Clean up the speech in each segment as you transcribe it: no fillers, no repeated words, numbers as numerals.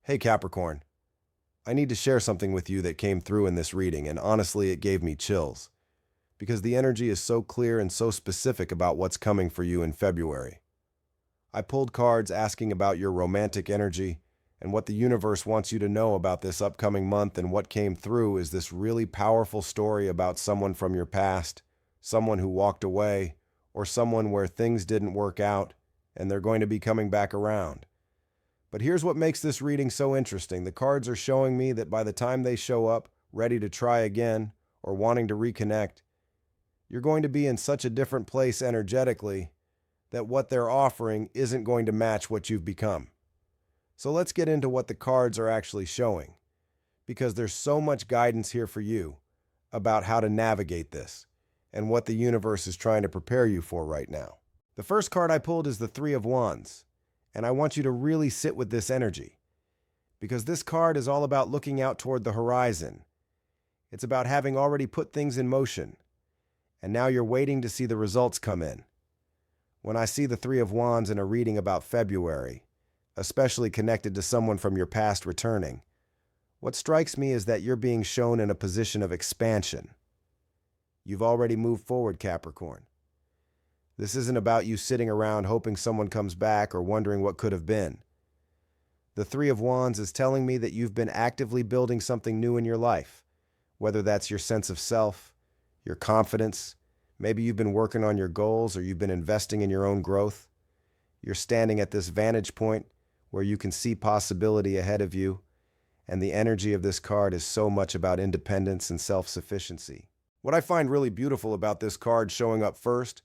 Hey Capricorn, I need to share something with you that came through in this reading, and honestly, it gave me chills. Because the energy is so clear and so specific about what's coming for you in February. I pulled cards asking about your romantic energy and what the universe wants you to know about this upcoming month, and what came through is this really powerful story about someone from your past, someone who walked away, or someone where things didn't work out, and they're going to be coming back around. But here's what makes this reading so interesting. The cards are showing me that by the time they show up, ready to try again, or wanting to reconnect, you're going to be in such a different place energetically that what they're offering isn't going to match what you've become. So let's get into what the cards are actually showing, because there's so much guidance here for you about how to navigate this and what the universe is trying to prepare you for right now. The first card I pulled is the Three of Wands. And I want you to really sit with this energy, because this card is all about looking out toward the horizon. It's about having already put things in motion, and now you're waiting to see the results come in. When I see the Three of Wands in a reading about February, especially connected to someone from your past returning, what strikes me is that you're being shown in a position of expansion. You've already moved forward, Capricorn. This isn't about you sitting around hoping someone comes back or wondering what could have been. The Three of Wands is telling me that you've been actively building something new in your life, whether that's your sense of self, your confidence, maybe you've been working on your goals or you've been investing in your own growth. You're standing at this vantage point where you can see possibility ahead of you, and the energy of this card is so much about independence and self-sufficiency. What I find really beautiful about this card showing up first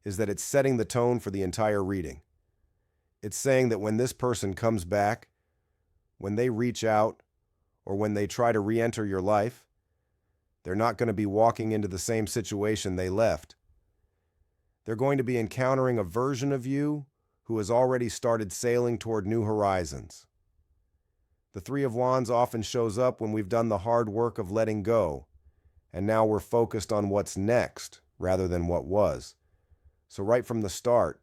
is that it's setting the tone for the entire reading. It's saying that when this person comes back, when they reach out, or when they try to re-enter your life, they're not going to be walking into the same situation they left. They're going to be encountering a version of you who has already started sailing toward new horizons. The Three of Wands often shows up when we've done the hard work of letting go, and now we're focused on what's next rather than what was. So right from the start,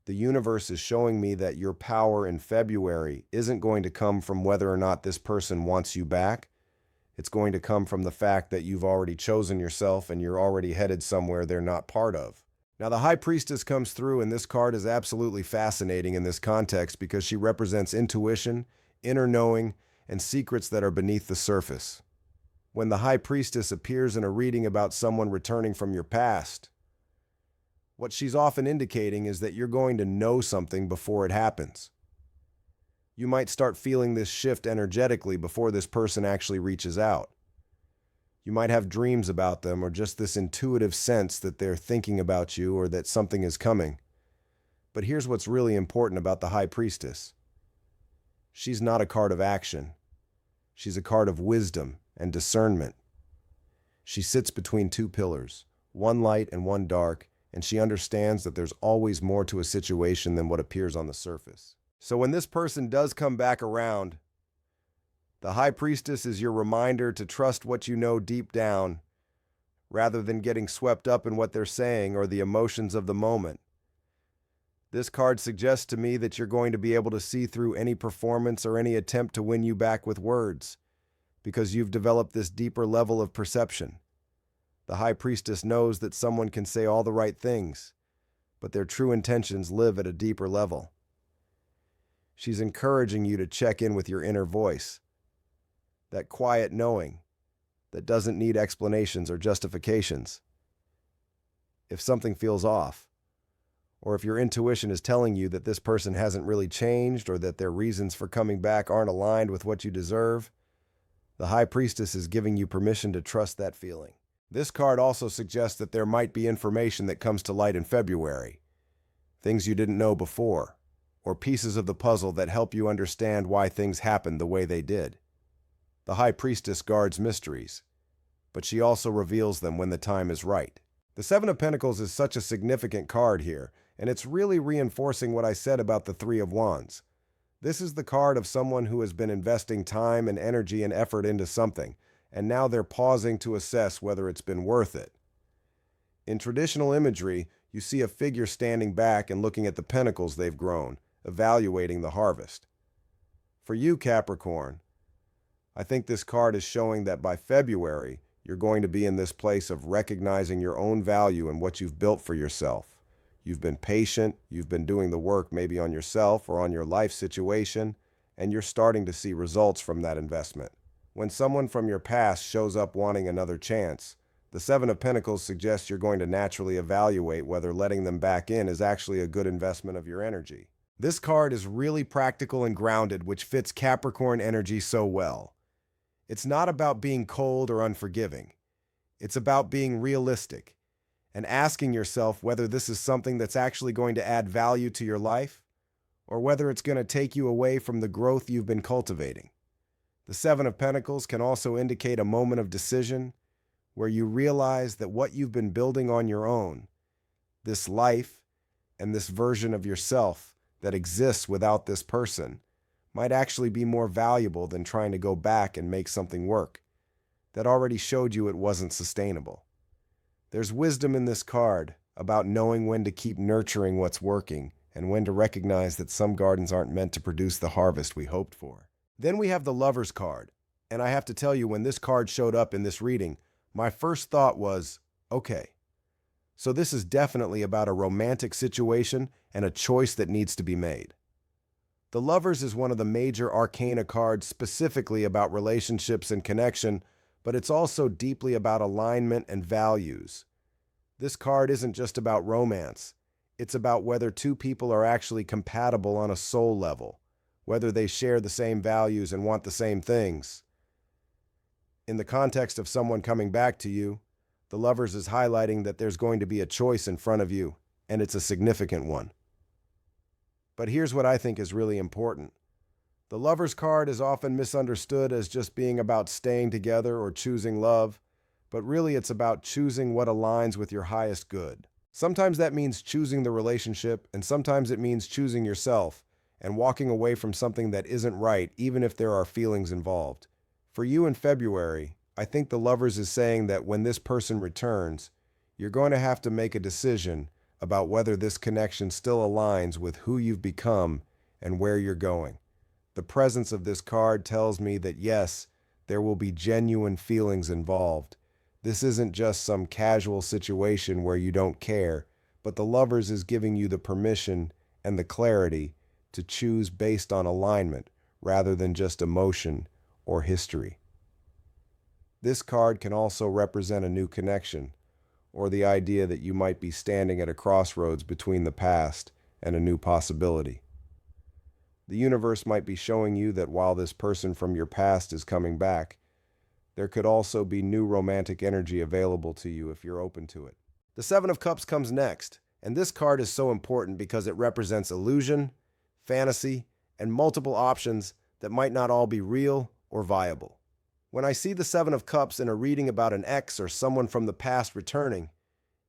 the universe is showing me that your power in February isn't going to come from whether or not this person wants you back. It's going to come from the fact that you've already chosen yourself and you're already headed somewhere they're not part of. Now, the High Priestess comes through, and this card is absolutely fascinating in this context because she represents intuition, inner knowing, and secrets that are beneath the surface. When the High Priestess appears in a reading about someone returning from your past, what she's often indicating is that you're going to know something before it happens. You might start feeling this shift energetically before this person actually reaches out. You might have dreams about them, or just this intuitive sense that they're thinking about you or that something is coming. But here's what's really important about the High Priestess. She's not a card of action. She's a card of wisdom and discernment. She sits between two pillars, one light and one dark, and she understands that there's always more to a situation than what appears on the surface. So when this person does come back around, the High Priestess is your reminder to trust what you know deep down, rather than getting swept up in what they're saying or the emotions of the moment. This card suggests to me that you're going to be able to see through any performance or any attempt to win you back with words, because you've developed this deeper level of perception. The High Priestess knows that someone can say all the right things, but their true intentions live at a deeper level. She's encouraging you to check in with your inner voice, that quiet knowing that doesn't need explanations or justifications. If something feels off, or if your intuition is telling you that this person hasn't really changed or that their reasons for coming back aren't aligned with what you deserve, the High Priestess is giving you permission to trust that feeling. This card also suggests that there might be information that comes to light in February, things you didn't know before, or pieces of the puzzle that help you understand why things happened the way they did. The High Priestess guards mysteries, but she also reveals them when the time is right. The Seven of Pentacles is such a significant card here, and it's really reinforcing what I said about the Three of Wands. This is the card of someone who has been investing time and energy and effort into something, and now they're pausing to assess whether it's been worth it. In traditional imagery, you see a figure standing back and looking at the pentacles they've grown, evaluating the harvest. For you, Capricorn, I think this card is showing that by February, you're going to be in this place of recognizing your own value and what you've built for yourself. You've been patient, you've been doing the work maybe on yourself or on your life situation, and you're starting to see results from that investment. When someone from your past shows up wanting another chance, the Seven of Pentacles suggests you're going to naturally evaluate whether letting them back in is actually a good investment of your energy. This card is really practical and grounded, which fits Capricorn energy so well. It's not about being cold or unforgiving. It's about being realistic and asking yourself whether this is something that's actually going to add value to your life or whether it's going to take you away from the growth you've been cultivating. The Seven of Pentacles can also indicate a moment of decision where you realize that what you've been building on your own, this life and this version of yourself that exists without this person, might actually be more valuable than trying to go back and make something work that already showed you it wasn't sustainable. There's wisdom in this card about knowing when to keep nurturing what's working and when to recognize that some gardens aren't meant to produce the harvest we hoped for. Then we have the Lover's card, and I have to tell you, when this card showed up in this reading, my first thought was, okay, so this is definitely about a romantic situation and a choice that needs to be made. The Lovers is one of the major arcana cards specifically about relationships and connection, but it's also deeply about alignment and values. This card isn't just about romance. It's about whether two people are actually compatible on a soul level, whether they share the same values and want the same things. In the context of someone coming back to you, the Lovers is highlighting that there's going to be a choice in front of you, and it's a significant one. But here's what I think is really important. The Lover's card is often misunderstood as just being about staying together or choosing love, but really it's about choosing what aligns with your highest good. Sometimes that means choosing the relationship, and sometimes it means choosing yourself and walking away from something that isn't right, even if there are feelings involved. For you in February, I think the Lovers is saying that when this person returns, you're going to have to make a decision about whether this connection still aligns with who you've become and where you're going. The presence of this card tells me that yes, there will be genuine feelings involved. This isn't just some casual situation where you don't care, but the Lovers is giving you the permission and the clarity to choose based on alignment rather than just emotion or history. This card can also represent a new connection, or the idea that you might be standing at a crossroads between the past and a new possibility. The universe might be showing you that while this person from your past is coming back, there could also be new romantic energy available to you if you're open to it. The Seven of Cups comes next, and this card is so important because it represents illusion, fantasy, and multiple options that might not all be real or viable. When I see the Seven of Cups in a reading about an ex or someone from the past returning,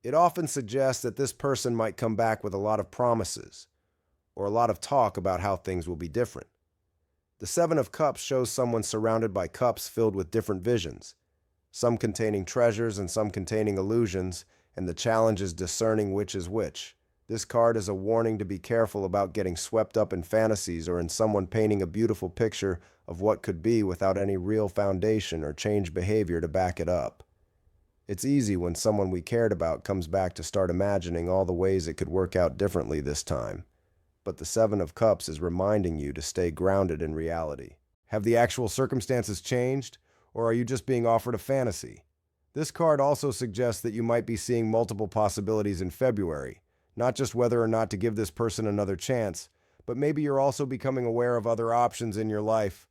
it often suggests that this person might come back with a lot of promises or a lot of talk about how things will be different. The Seven of Cups shows someone surrounded by cups filled with different visions, some containing treasures and some containing illusions, and the challenge is discerning which is which. This card is a warning to be careful about getting swept up in fantasies or in someone painting a beautiful picture of what could be without any real foundation or change behavior to back it up. It's easy when someone we cared about comes back to start imagining all the ways it could work out differently this time. But the Seven of Cups is reminding you to stay grounded in reality. Have the actual circumstances changed, or are you just being offered a fantasy? This card also suggests that you might be seeing multiple possibilities in February, not just whether or not to give this person another chance, but maybe you're also becoming aware of other options in your life,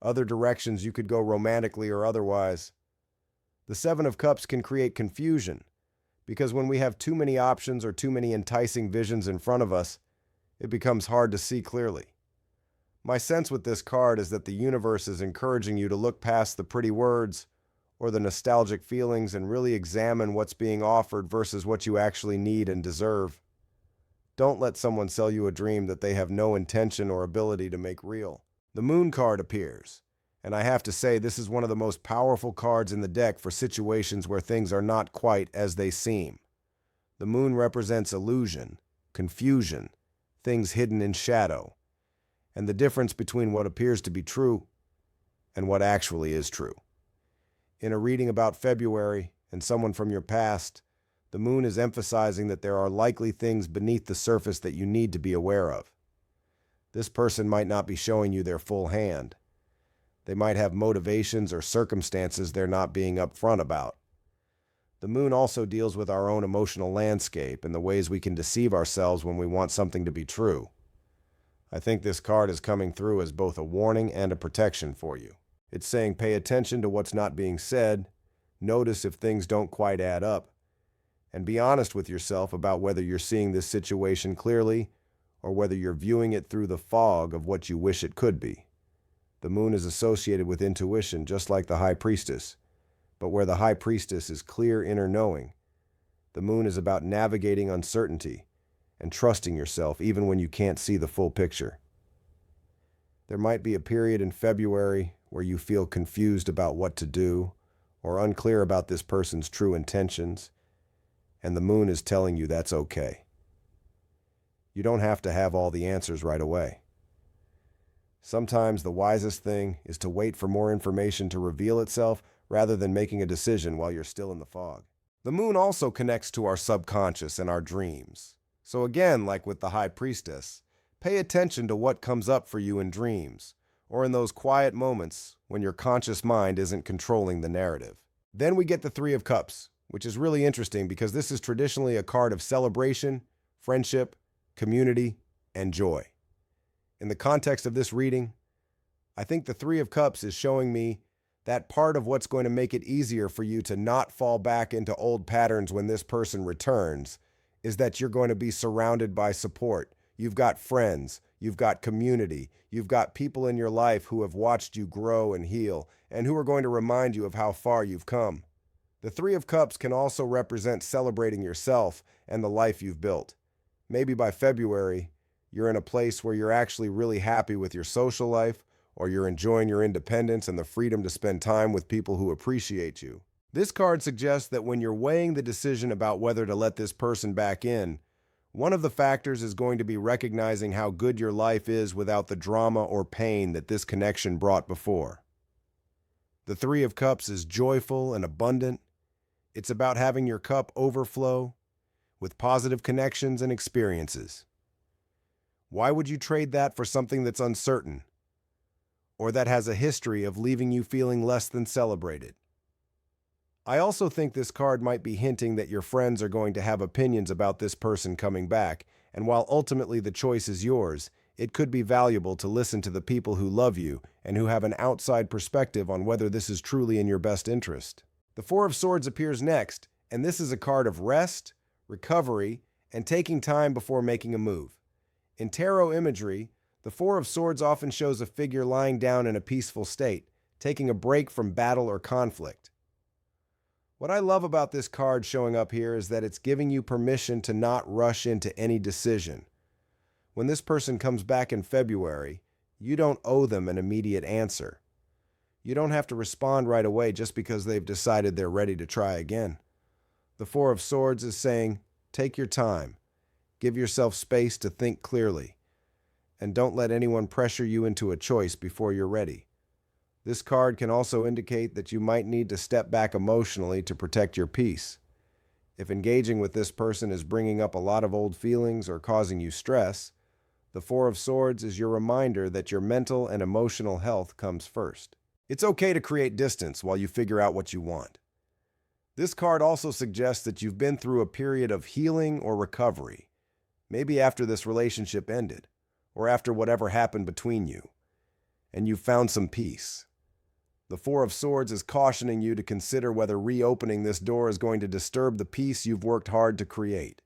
other directions you could go romantically or otherwise. The Seven of Cups can create confusion, because when we have too many options or too many enticing visions in front of us, it becomes hard to see clearly. My sense with this card is that the universe is encouraging you to look past the pretty words or the nostalgic feelings and really examine what's being offered versus what you actually need and deserve. Don't let someone sell you a dream that they have no intention or ability to make real. The Moon card appears, and I have to say this is one of the most powerful cards in the deck for situations where things are not quite as they seem. The Moon represents illusion, confusion, things hidden in shadow, and the difference between what appears to be true and what actually is true. In a reading about February and someone from your past, the moon is emphasizing that there are likely things beneath the surface that you need to be aware of. This person might not be showing you their full hand. They might have motivations or circumstances they're not being upfront about. The moon also deals with our own emotional landscape and the ways we can deceive ourselves when we want something to be true. I think this card is coming through as both a warning and a protection for you. It's saying pay attention to what's not being said, notice if things don't quite add up, and be honest with yourself about whether you're seeing this situation clearly or whether you're viewing it through the fog of what you wish it could be. The moon is associated with intuition, just like the High Priestess. But where the High Priestess is clear inner knowing, the moon is about navigating uncertainty and trusting yourself even when you can't see the full picture. There might be a period in February where you feel confused about what to do or unclear about this person's true intentions, and the moon is telling you that's okay. You don't have to have all the answers right away. Sometimes the wisest thing is to wait for more information to reveal itself rather than making a decision while you're still in the fog. The moon also connects to our subconscious and our dreams. So again, like with the High Priestess, pay attention to what comes up for you in dreams, or in those quiet moments when your conscious mind isn't controlling the narrative. Then we get the Three of Cups, which is really interesting because this is traditionally a card of celebration, friendship, community, and joy. In the context of this reading, I think the Three of Cups is showing me that part of what's going to make it easier for you to not fall back into old patterns when this person returns is that you're going to be surrounded by support. You've got friends, you've got community, you've got people in your life who have watched you grow and heal, and who are going to remind you of how far you've come. The Three of Cups can also represent celebrating yourself and the life you've built. Maybe by February, you're in a place where you're actually really happy with your social life, or you're enjoying your independence and the freedom to spend time with people who appreciate you. This card suggests that when you're weighing the decision about whether to let this person back in, one of the factors is going to be recognizing how good your life is without the drama or pain that this connection brought before. The Three of Cups is joyful and abundant. It's about having your cup overflow with positive connections and experiences. Why would you trade that for something that's uncertain, or that has a history of leaving you feeling less than celebrated? I also think this card might be hinting that your friends are going to have opinions about this person coming back, and while ultimately the choice is yours, it could be valuable to listen to the people who love you and who have an outside perspective on whether this is truly in your best interest. The Four of Swords appears next, and this is a card of rest, recovery, and taking time before making a move. In tarot imagery, the Four of Swords often shows a figure lying down in a peaceful state, taking a break from battle or conflict. What I love about this card showing up here is that it's giving you permission to not rush into any decision. When this person comes back in February, you don't owe them an immediate answer. You don't have to respond right away just because they've decided they're ready to try again. The Four of Swords is saying, take your time, give yourself space to think clearly, and don't let anyone pressure you into a choice before you're ready. This card can also indicate that you might need to step back emotionally to protect your peace. If engaging with this person is bringing up a lot of old feelings or causing you stress, the Four of Swords is your reminder that your mental and emotional health comes first. It's okay to create distance while you figure out what you want. This card also suggests that you've been through a period of healing or recovery, maybe after this relationship ended, or after whatever happened between you, and you've found some peace. The Four of Swords is cautioning you to consider whether reopening this door is going to disturb the peace you've worked hard to create.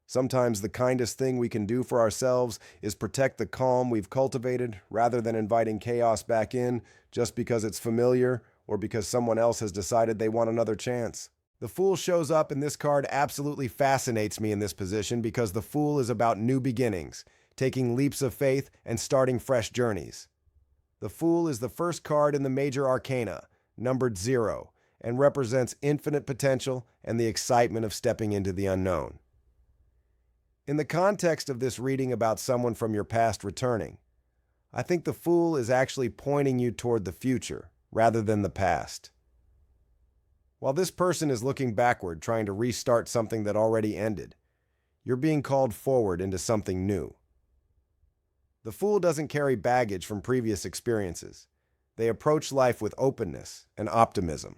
Sometimes the kindest thing we can do for ourselves is protect the calm we've cultivated rather than inviting chaos back in just because it's familiar or because someone else has decided they want another chance. The Fool shows up, and this card absolutely fascinates me in this position because the Fool is about new beginnings, taking leaps of faith and starting fresh journeys. The Fool is the first card in the major arcana, numbered 0, and represents infinite potential and the excitement of stepping into the unknown. In the context of this reading about someone from your past returning, I think the Fool is actually pointing you toward the future rather than the past. While this person is looking backward, trying to restart something that already ended, you're being called forward into something new. The Fool doesn't carry baggage from previous experiences. They approach life with openness and optimism.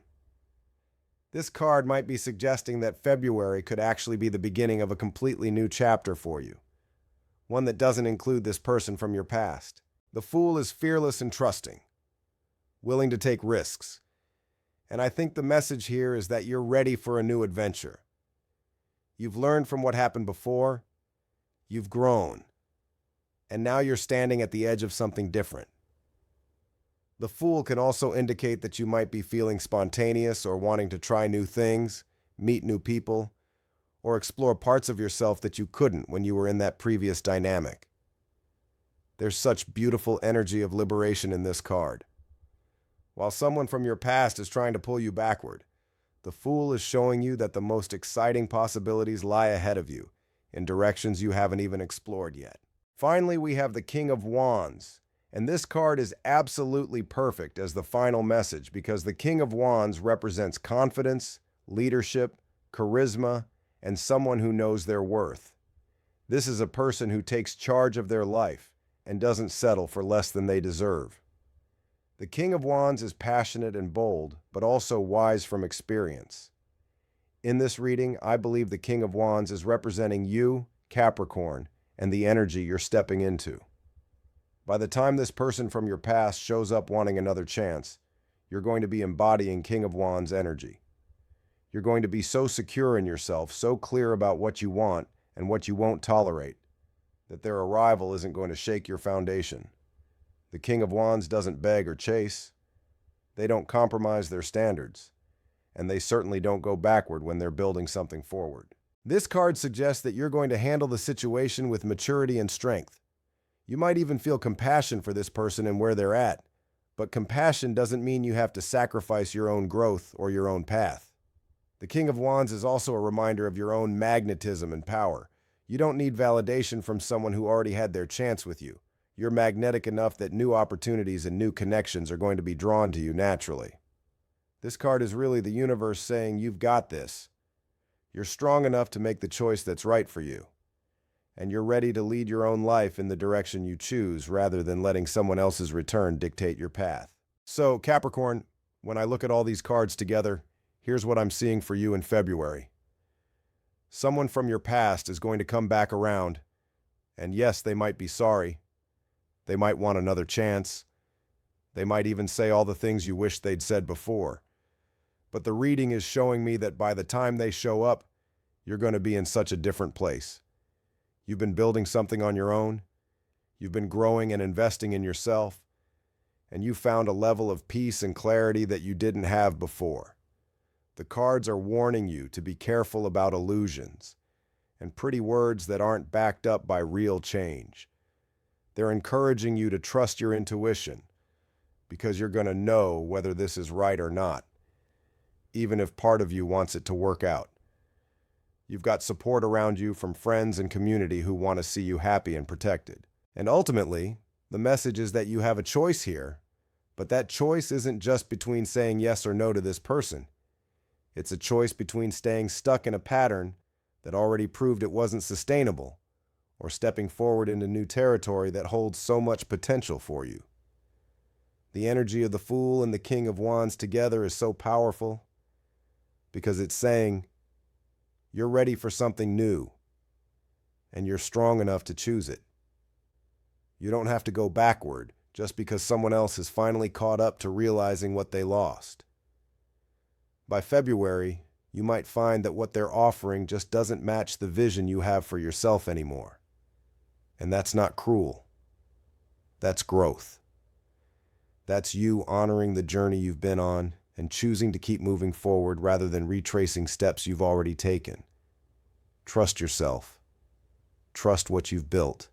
This card might be suggesting that February could actually be the beginning of a completely new chapter for you, one that doesn't include this person from your past. The Fool is fearless and trusting, willing to take risks. And I think the message here is that you're ready for a new adventure. You've learned from what happened before, you've grown, and now you're standing at the edge of something different. The Fool can also indicate that you might be feeling spontaneous or wanting to try new things, meet new people, or explore parts of yourself that you couldn't when you were in that previous dynamic. There's such beautiful energy of liberation in this card. While someone from your past is trying to pull you backward, the Fool is showing you that the most exciting possibilities lie ahead of you in directions you haven't even explored yet. Finally, we have the King of Wands, and this card is absolutely perfect as the final message because the King of Wands represents confidence, leadership, charisma, and someone who knows their worth. This is a person who takes charge of their life and doesn't settle for less than they deserve. The King of Wands is passionate and bold, but also wise from experience. In this reading, I believe the King of Wands is representing you, Capricorn, and the energy you're stepping into. By the time this person from your past shows up wanting another chance, you're going to be embodying King of Wands energy. You're going to be so secure in yourself, so clear about what you want and what you won't tolerate, that their arrival isn't going to shake your foundation. The King of Wands doesn't beg or chase. They don't compromise their standards, and they certainly don't go backward when they're building something forward. This card suggests that you're going to handle the situation with maturity and strength. You might even feel compassion for this person and where they're at, but compassion doesn't mean you have to sacrifice your own growth or your own path. The King of Wands is also a reminder of your own magnetism and power. You don't need validation from someone who already had their chance with you. You're magnetic enough that new opportunities and new connections are going to be drawn to you naturally. This card is really the universe saying you've got this. You're strong enough to make the choice that's right for you. And you're ready to lead your own life in the direction you choose rather than letting someone else's return dictate your path. So, Capricorn, when I look at all these cards together, here's what I'm seeing for you in February. Someone from your past is going to come back around, and yes, they might be sorry. They might want another chance. They might even say all the things you wish they'd said before. But the reading is showing me that by the time they show up, you're going to be in such a different place. You've been building something on your own. You've been growing and investing in yourself. And you found a level of peace and clarity that you didn't have before. The cards are warning you to be careful about illusions and pretty words that aren't backed up by real change. They're encouraging you to trust your intuition because you're going to know whether this is right or not, even if part of you wants it to work out. You've got support around you from friends and community who want to see you happy and protected. And ultimately, the message is that you have a choice here, but that choice isn't just between saying yes or no to this person. It's a choice between staying stuck in a pattern that already proved it wasn't sustainable or stepping forward into new territory that holds so much potential for you. The energy of the Fool and the King of Wands together is so powerful because it's saying, you're ready for something new, and you're strong enough to choose it. You don't have to go backward just because someone else has finally caught up to realizing what they lost. By February, you might find that what they're offering just doesn't match the vision you have for yourself anymore. And that's not cruel. That's growth. That's you honoring the journey you've been on and choosing to keep moving forward rather than retracing steps you've already taken. Trust yourself. Trust what you've built.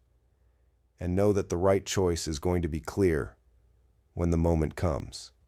And know that the right choice is going to be clear when the moment comes.